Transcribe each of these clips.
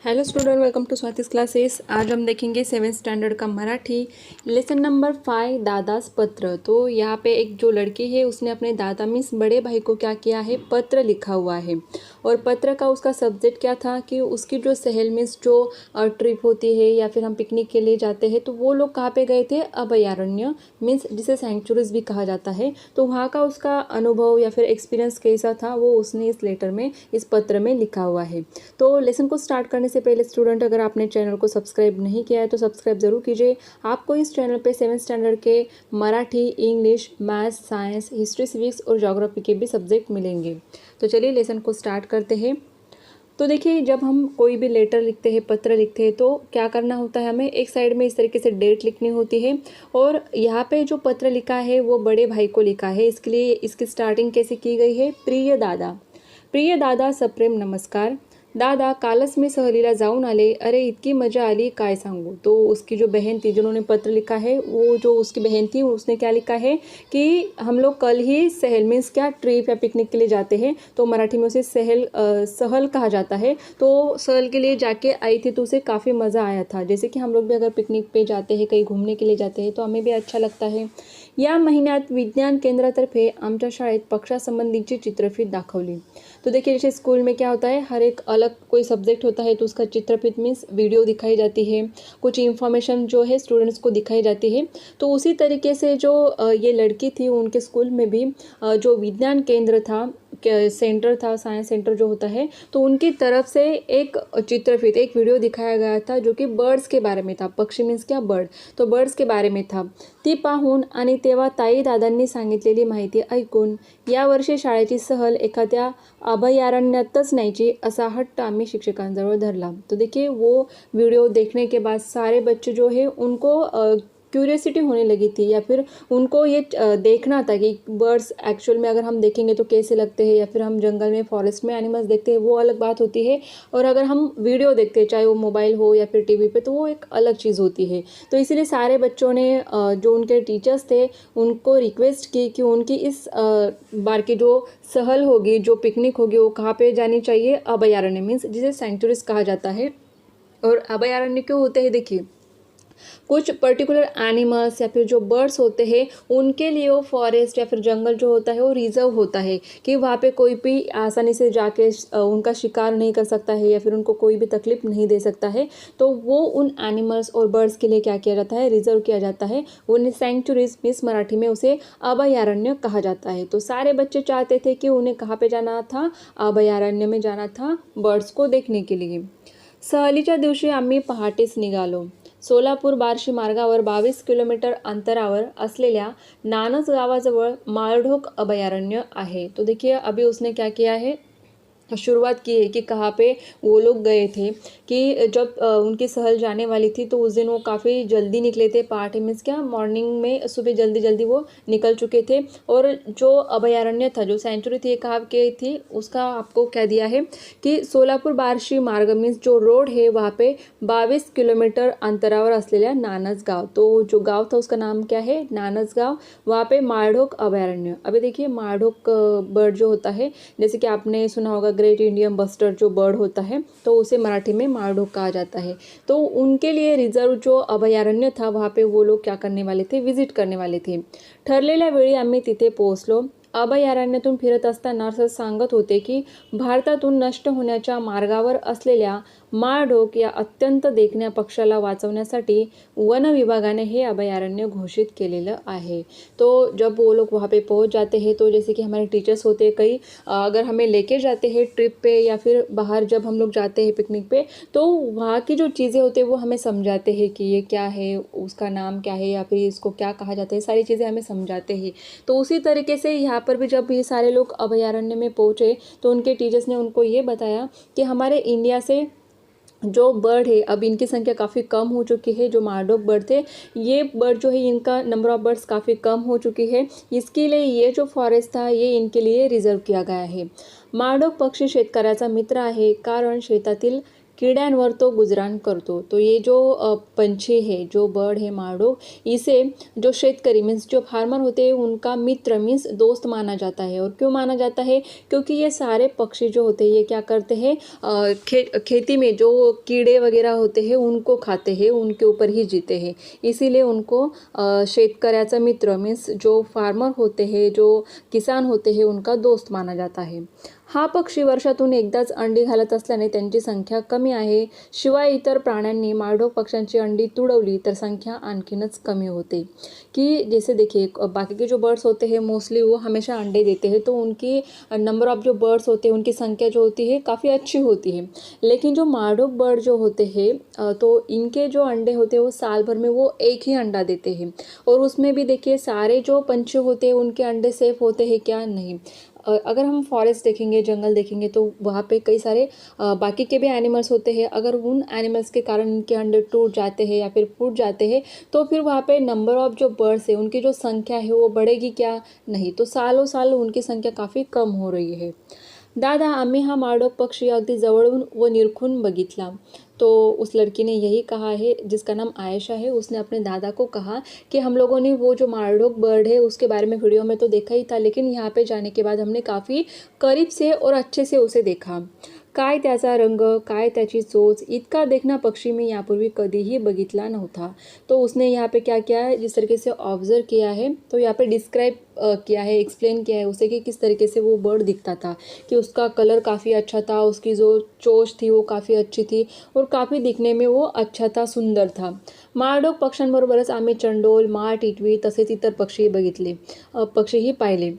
Hello student, welcome to Swati's classes. आज हम देखेंगे 7th स्टैंडर्ड का मराठी लेसन नंबर 5 दादास पत्र। तो यहाँ पे एक जो लड़की है उसने अपने दादा मीन्स बड़े भाई को क्या किया है, पत्र लिखा हुआ है। और पत्र का उसका सब्जेक्ट क्या था कि उसकी जो सहेल मीन्स जो ट्रिप होती है या फिर हम पिकनिक के लिए जाते हैं तो वो लोग कहाँ पे गए थे, अभयारण्य मीन्स जिसे सेंचुरीज भी कहा जाता है। तो वहाँ का उसका अनुभव या फिर एक्सपीरियंस कैसा था वो उसने इस लेटर में, इस पत्र में लिखा हुआ है। तो लेसन को स्टार्ट करने से पहले स्टूडेंट, अगर आपने चैनल को सब्सक्राइब नहीं किया है तो सब्सक्राइब ज़रूर कीजिए। आपको इस चैनल पे 7th स्टैंडर्ड के Marathi, English, maths, science, history, civics और ज्योग्राफी के भी सब्जेक्ट मिलेंगे। तो चलिए लेसन को स्टार्ट करते हैं। तो देखिए, जब हम कोई भी लेटर लिखते हैं, पत्र लिखते हैं, तो क्या करना होता है, हमें एक साइड में इस तरीके से डेट लिखनी होती है। और यहाँ पे जो पत्र लिखा है वो बड़े भाई को लिखा है। इसके लिए इसकी स्टार्टिंग कैसे की गई है, प्रिय दादा, प्रिय दादा सप्रेम नमस्कार। दादा, कालच मी सहलीला जाऊन आले, अरे इतकी मजा आली काय सांगू। तो उसकी जो बहन थी जिन्होंने पत्र लिखा है, वो जो उसकी बहन थी उसने क्या लिखा है कि हम लोग कल ही सहल मीन्स क्या ट्रिप या पिकनिक के लिए जाते हैं। तो मराठी में उसे सहल कहा जाता है। तो सहल के लिए जाके आई थी तो उसे काफ़ी मज़ा आया था। जैसे कि हम लोग भी अगर पिकनिक पे जाते हैं, कहीं घूमने के लिए जाते हैं तो हमें भी अच्छा लगता है। या महिन्यात विज्ञान केंद्रातर्फे आमच्या शाळेत पक्षासंबंधीची चित्रफित दाखवली। तो देखिए, जैसे स्कूल में क्या होता है, हर एक अलग कोई सब्जेक्ट होता है तो उसका चित्रफित मीन्स वीडियो दिखाई जाती है, कुछ इन्फॉर्मेशन जो है स्टूडेंट्स को दिखाई जाती है। तो उसी तरीके से जो ये लड़की थी उनके स्कूल में भी जो विज्ञान केंद्र था, सेंटर था, साइंस सेंटर जो होता है, तो उनकी तरफ से एक चित्रफित, एक वीडियो दिखाया गया था जो कि बर्ड्स के बारे में था। पक्षी मीन्स क्या, बर्ड। तो बर्ड्स के बारे में था। ती पाहून आणि तेव्हा ताई दादांनी सांगितलेली माहिती ऐकून यावर्षी शाळेची सहल एखाद्या अभयारण्यातच न्यायची असा हट्ट आम्ही शिक्षकांजवळ धरला। तो देखिए, वो वीडियो देखने के बाद सारे बच्चे जो है उनको क्यूरियसिटी होने लगी थी, या फिर उनको ये देखना था कि बर्ड्स एक्चुअल में अगर हम देखेंगे तो कैसे लगते हैं, या फिर हम जंगल में, फॉरेस्ट में एनिमल्स देखते हैं वो अलग बात होती है, और अगर हम वीडियो देखते हैं चाहे वो मोबाइल हो या फिर टीवी पे, तो वो एक अलग चीज़ होती है। तो इसीलिए सारे बच्चों ने जो उनके टीचर्स थे उनको रिक्वेस्ट की कि उनकी इस बार की जो सहल होगी, जो पिकनिक होगी, वो कहाँ पे जानी चाहिए, अभयारण्य मीन्स जिसे सेंचुरीज कहा जाता है। और अभयारण्य क्यों होते हैं, देखिए, कुछ पर्टिकुलर एनिमल्स या फिर जो बर्ड्स होते हैं उनके लिए वो फॉरेस्ट या फिर जंगल जो होता है वो रिजर्व होता है, कि वहाँ पे कोई भी आसानी से जाके उनका शिकार नहीं कर सकता है या फिर उनको कोई भी तकलीफ नहीं दे सकता है। तो वो उन एनिमल्स और बर्ड्स के लिए क्या किया जाता है, रिजर्व किया जाता है। उन्हें सेंचुरीज मीन्स मराठी में उसे अभयारण्य कहा जाता है। तो सारे बच्चे चाहते थे कि उन्हें कहाँ पे जाना था, अभयारण्य में जाना था बर्ड्स को देखने के लिए। सहलीच्या दिवशी आम्ही पहाटेच निघालो। सोलापूर बार्शी मार्गावर 22 किलोमीटर अंतरावर असलेल्या नानस गावाजवळ माळढोक अभयारण्य आहे। तो देखिए, अभी उसने क्या किया है, शुरुआत की है कि कहाँ पे वो लोग गए थे, कि जब उनकी सहल जाने वाली थी तो उस दिन वो काफ़ी जल्दी निकले थे। पहाटे मीन्स क्या, मॉर्निंग में, सुबह जल्दी जल्दी वो निकल चुके थे। और जो अभयारण्य था, जो सेंचुरी थी, कहाँ की थी, उसका आपको क्या दिया है कि सोलापूर बार्शी मार्ग मीन्स जो रोड है वहाँ पे 22 किलोमीटर अंतरावर असलेल्या नानस गाँव। तो जो गाँव था उसका नाम क्या है, नानस गाँव। वहाँ पे माळढोक अभयारण्य। अभी देखिए, माळढोक बर्ड जो होता है, जैसे कि आपने सुना होगा ग्रेट इंडियन बस्टर्ड जो बर्ड होता है, तो उसे मराठी में माळढोक कहा जाता है। तो उनके लिए रिजर्व जो अभयारण्य था वहाँ पे वो लोग क्या करने वाले थे, विजिट करने वाले थे। ठरलेल्या वेळी आम्ही तिथे पोहोचलो। अभयारण्यातून फिरत असताना असं सांगत होते की भारतातून नष्ट होण्याच्या मार्गावर असलेल्या माळढोक या अत्यंत देखण्या पक्षाला वाचवण्यासाठी वन विभागाने हे अभयारण्य घोषित केलेलं आहे। तो जब वो लोग वहाँ पे पहुँच जाते हैं, तो जैसे कि हमारे टीचर्स होते हैं कई, अगर हमें लेके जाते हैं ट्रिप पे या फिर बाहर जब हम लोग जाते हैं पिकनिक पे, तो वहाँ की जो चीज़ें होती है वो हमें समझाते हैं कि ये क्या है, उसका नाम क्या है, या फिर इसको क्या कहा जाता है, सारी चीज़ें हमें समझाते हैं। तो उसी तरीके से यहाँ पर भी जब ये सारे लोग अभयारण्य में पहुँचे तो उनके टीचर्स ने उनको ये बताया कि हमारे इंडिया से जो बर्ड है, अब इनकी संख्या काफ़ी कम हो चुकी है। जो माळढोक बर्ड थे, ये बर्ड जो है, इनका नंबर ऑफ बर्ड्स काफ़ी कम हो चुकी है। इसके लिए ये जो फॉरेस्ट था ये इनके लिए रिजर्व किया गया है। माळढोक पक्षी शेतकऱ्याचा मित्र आहे, कारण शेतातील किड्यांवर तो गुजरान करतो। तो ये जो पंछी है, जो बर्ड है माड़ो, इसे जो शेतकरी मीन्स जो फार्मर होते हैं उनका मित्र मीन्स दोस्त माना जाता है। और क्यों माना जाता है? क्योंकि ये सारे पक्षी जो होते हैं ये क्या करते हैं, खेती में जो कीड़े वगैरह होते हैं उनको खाते हैं, उनके ऊपर ही जीते हैं। इसीलिए उनको शेतकऱ्याचा मित्र मीन्स जो फार्मर होते हैं, जो किसान होते हैं उनका दोस्त माना जाता है। हा पक्षी वर्षातून एकदाच अंडी घालत असल्याने त्यांची संख्या कमी आहे। शिवाय इतर प्राण्यांनी माळढोक पक्ष्यांची अंडी तुडवली तर संख्या आणखीनच कमी होते। कि जैसे देखिए बाकी के जो बर्ड्स होते हैं मोस्टली वो हमेशा अंडे देते हैं, तो उनकी नंबर ऑफ जो बर्ड्स होते हैं उनकी संख्या जो होती है काफ़ी अच्छी होती है। लेकिन जो माळढोक बर्ड जो होते हैं तो इनके जो अंडे होते हैं वो साल भर में वो एक ही अंडा देते हैं। और उसमें भी देखिए सारे जो पंछी होते हैं उनके अंडे सेफ होते हैं क्या? नहीं। अगर हम फॉरेस्ट देखेंगे, जंगल देखेंगे तो वहाँ पे कई सारे बाकी के भी एनिमल्स होते हैं। अगर उन एनिमल्स के कारण उनके अंडे टूट जाते हैं या फिर फूट जाते हैं तो फिर वहाँ पे नंबर ऑफ जो बर्ड्स है उनकी जो संख्या है वो बढ़ेगी क्या? नहीं। तो सालों साल उनकी संख्या काफ़ी कम हो रही है। दादा, आम्ही हा माळढोक पक्षी अगदी जवळून व निरखून बघितला। तो उस लड़की ने यही कहा है, जिसका नाम आयशा है, उसने अपने दादा को कहा कि हम लोगों ने वो जो माळढोक बर्ड है उसके बारे में वीडियो में तो देखा ही था, लेकिन यहाँ पे जाने के बाद हमने काफ़ी करीब से और अच्छे से उसे देखा। काय त्याचा रंग, काय त्याची चोच, इतका देखना पक्षी मी यापूर्वी कधीही बघितला नव्हता। तो उसने यहाँ पे क्या किया है, जिस तरीके से ऑब्जर्व किया है तो यहाँ पे डिस्क्राइब किया है, एक्सप्लेन किया है उसे कि किस तरीके से वो बर्ड दिखता था, कि उसका कलर काफ़ी अच्छा था, उसकी जो चोच थी वो काफ़ी अच्छी थी और काफ़ी दिखने में वो अच्छा था, सुंदर था। माळढोक पक्ष्यांबरोबरच आम्ही चंडोल, माळ, टिटवी तसेच इतर पक्षी बघितले, पक्षीही पाहिले।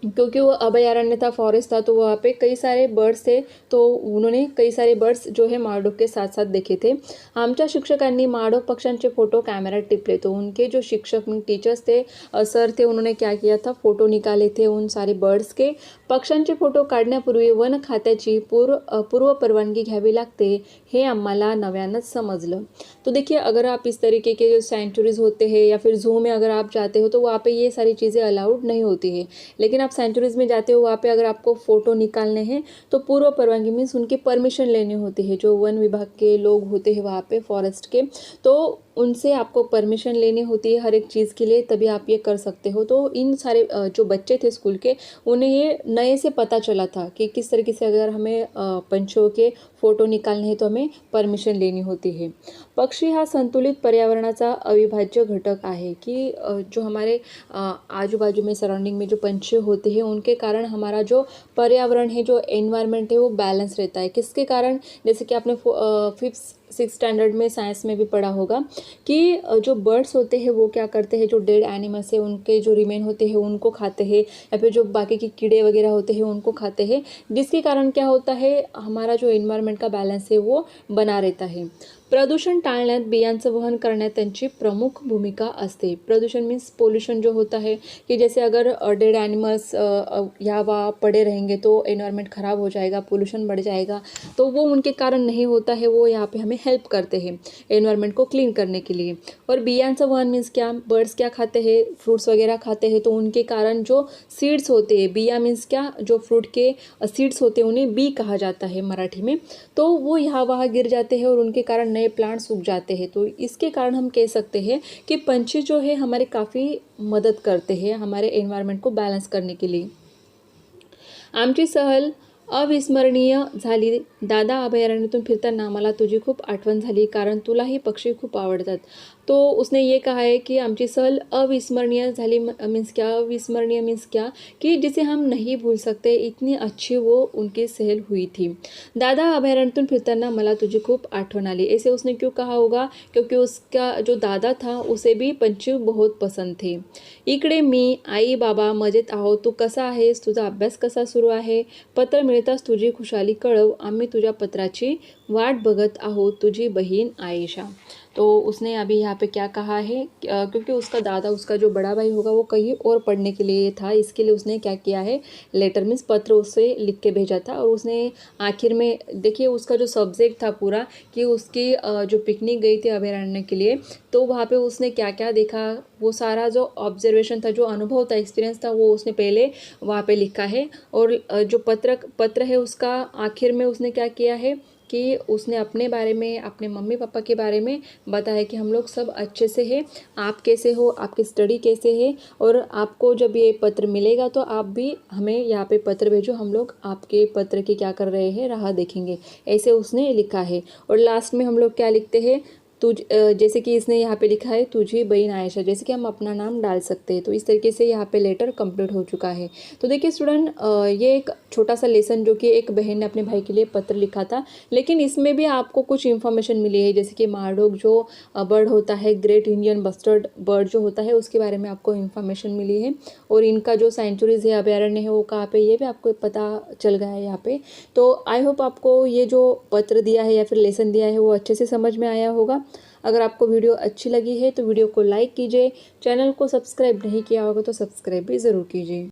क्योंकि वो अभयारण्य था, फॉरेस्ट था, तो वहाँ पे कई सारे बर्ड्स थे, तो उन्होंने कई सारे बर्ड्स जो है माळढोक के साथ साथ देखे थे। आमच्या शिक्षकांनी माळढोक पक्ष्यांचे फ़ोटो कैमरात टिपले। तो उनके जो शिक्षक टीचर्स थे, सर थे, उन्होंने क्या किया था, फ़ोटो निकाले थे उन सारे बर्ड्स के। पक्ष्यांचे फ़ोटो काढण्यापूर्वी वन खात्याची पूर्व परवानगी घ्यावी लागते, हे आम्हाला नव्यानंच समजलं। तो देखिए अगर आप इस तरीके के जो सेंचुरीज़ होते हैं या फिर ज़ू में अगर आप जाते हो तो वहाँ पे ये सारी चीज़ें अलाउड नहीं होती है। लेकिन आप सेंचुरीज़ में जाते हो, वहाँ पे अगर आपको फ़ोटो निकालने हैं तो पूर्व परवानगी मीन्स उनकी परमिशन लेनी होती है। जो वन विभाग के लोग होते हैं वहाँ पे फॉरेस्ट के, तो उनसे आपको परमिशन लेनी होती है हर एक चीज़ के लिए, तभी आप ये कर सकते हो। तो इन सारे जो बच्चे थे स्कूल के, उन्हें ये नए से पता चला था कि किस तरीके से अगर हमें पंछियों के फ़ोटो निकालने हैं तो हमें परमिशन लेनी होती है। पक्षी हा संतुलित पर्यावरणाचा अविभाज्य घटक आहे, कि जो हमारे आजू बाजू में सराउंडिंग में जो पंछी होते हैं उनके कारण हमारा जो पर्यावरण है, जो एनवायरनमेंट है वो बैलेंस रहता है। किसके कारण? जैसे कि आपने 5th 6th स्टैंडर्ड में साइंस में भी पढ़ा होगा कि जो बर्ड्स होते हैं वो क्या करते हैं, जो डेड एनिमल्स है उनके जो रिमेन होते हैं उनको खाते हैं, या फिर जो बाकी के कीड़े वगैरह होते हैं उनको खाते हैं, जिसके कारण क्या होता है, हमारा जो एनवायरनमेंट का बैलेंस है वो बना रहता है। प्रदूषण टाळण्यात बियांचं वहन करण्यात त्यांची प्रमुख भूमिका असते। प्रदूषण मीन्स पोल्यूशन जो होता है, कि जैसे अगर डेड एनिमल्स यहाँ वहाँ पड़े रहेंगे तो एनवायरनमेंट ख़राब हो जाएगा, पोल्यूशन बढ़ जाएगा, तो वो उनके कारण नहीं होता है, वो यहाँ पे हमें हेल्प करते हैं एनवायरनमेंट को क्लीन करने के लिए। और बियांचं वहन मीन्स क्या, बर्ड्स क्या खाते हैं, फ्रूट्स वगैरह खाते हैं, तो उनके कारण जो सीड्स होते हैं, बिया मीन्स क्या, जो फ्रूट के सीड्स होते हैं उन्हें बी कहा जाता है मराठी में, तो वो यहाँ वहाँ गिर जाते हैं और उनके कारण नए प्लांट्स उग जाते हैं। तो इसके कारण हम कह सकते हैं कि पंछी जो है हमारे काफ़ी मदद करते हैं हमारे एनवायरनमेंट को बैलेंस करने के लिए। आमची सहल अविस्मरणीय झाली। दादा, अभयारण्यातून फिरताना मला तुझी खूप आठवण झाली, कारण तुलाही पक्षी खूप आवडतात। तो उसने ये कहा है कि आमची सहल अविस्मरणीय झाली मीन्स क्या, अविस्मरणीय मीन्स क्या, कि जिसे हम नहीं भूल सकते, इतनी अच्छी वो उनकी सहल हुई थी। दादा, अभयारण्यातून फिरताना मला तुझी खूप आठवण आली। ऐसे उसने क्यों कहा होगा? क्योंकि उसका जो दादा था उसे भी पंछी बहुत पसंद थे। इकडे मी, आई, बाबा मजेत आहोत, तू कसा आहेस, तुझा अभ्यास कसा सुरू आहे, पत्र मिळताच तुझी खुशाली कळव, आम्ही तुझ्या पत्राची वाट बघत आहोत, तुझी बहीण आयशा। तो उसने अभी यहाँ पे क्या कहा है, क्योंकि उसका दादा, उसका जो बड़ा भाई होगा वो कहीं और पढ़ने के लिए था, इसके लिए उसने क्या किया है, लेटर मीन्स पत्र उससे लिख के भेजा था। और उसने आखिर में देखिए उसका जो सब्जेक्ट था पूरा, कि उसकी जो पिकनिक गई थी अभयारण्य के लिए, तो वहाँ पे उसने क्या क्या देखा, वो सारा जो ऑब्जर्वेशन था, जो अनुभव था, एक्सपीरियंस था, वो उसने पहले वहाँ पे लिखा है। और जो पत्र है उसका आखिर में उसने क्या किया है कि उसने अपने बारे में, अपने मम्मी पापा के बारे में बताया कि हम लोग सब अच्छे से हैं, आप कैसे हो, आपकी स्टडी कैसे है, और आपको जब ये पत्र मिलेगा तो आप भी हमें यहाँ पे पत्र भेजो, हम लोग आपके पत्र की क्या कर रहे हैं राह देखेंगे, ऐसे उसने लिखा है। और लास्ट में हम लोग क्या लिखते हैं, जैसे कि इसने यहाँ पे लिखा है तुझी बहन आयशा, जैसे कि हम अपना नाम डाल सकते हैं। तो इस तरीके से यहाँ पे लेटर कंप्लीट हो चुका है। तो देखिए स्टूडेंट, ये एक छोटा सा लेसन जो कि एक बहन ने अपने भाई के लिए पत्र लिखा था, लेकिन इसमें भी आपको कुछ इन्फॉर्मेशन मिली है, जैसे कि मारडॉग जो बर्ड होता है, ग्रेट इंडियन बस्टर्ड बर्ड जो होता है, उसके बारे में आपको इन्फॉर्मेशन मिली है, और इनका जो सेंचुरीज है, अभयारण्य है, वो कहाँ पे, ये भी आपको पता चल गया है यहाँ पे। तो आई होप आपको ये जो पत्र दिया है या फिर लेसन दिया है वो अच्छे से समझ में आया होगा। अगर आपको वीडियो अच्छी लगी है तो वीडियो को लाइक कीजिए, चैनल को सब्सक्राइब नहीं किया होगा तो सब्सक्राइब भी ज़रूर कीजिए।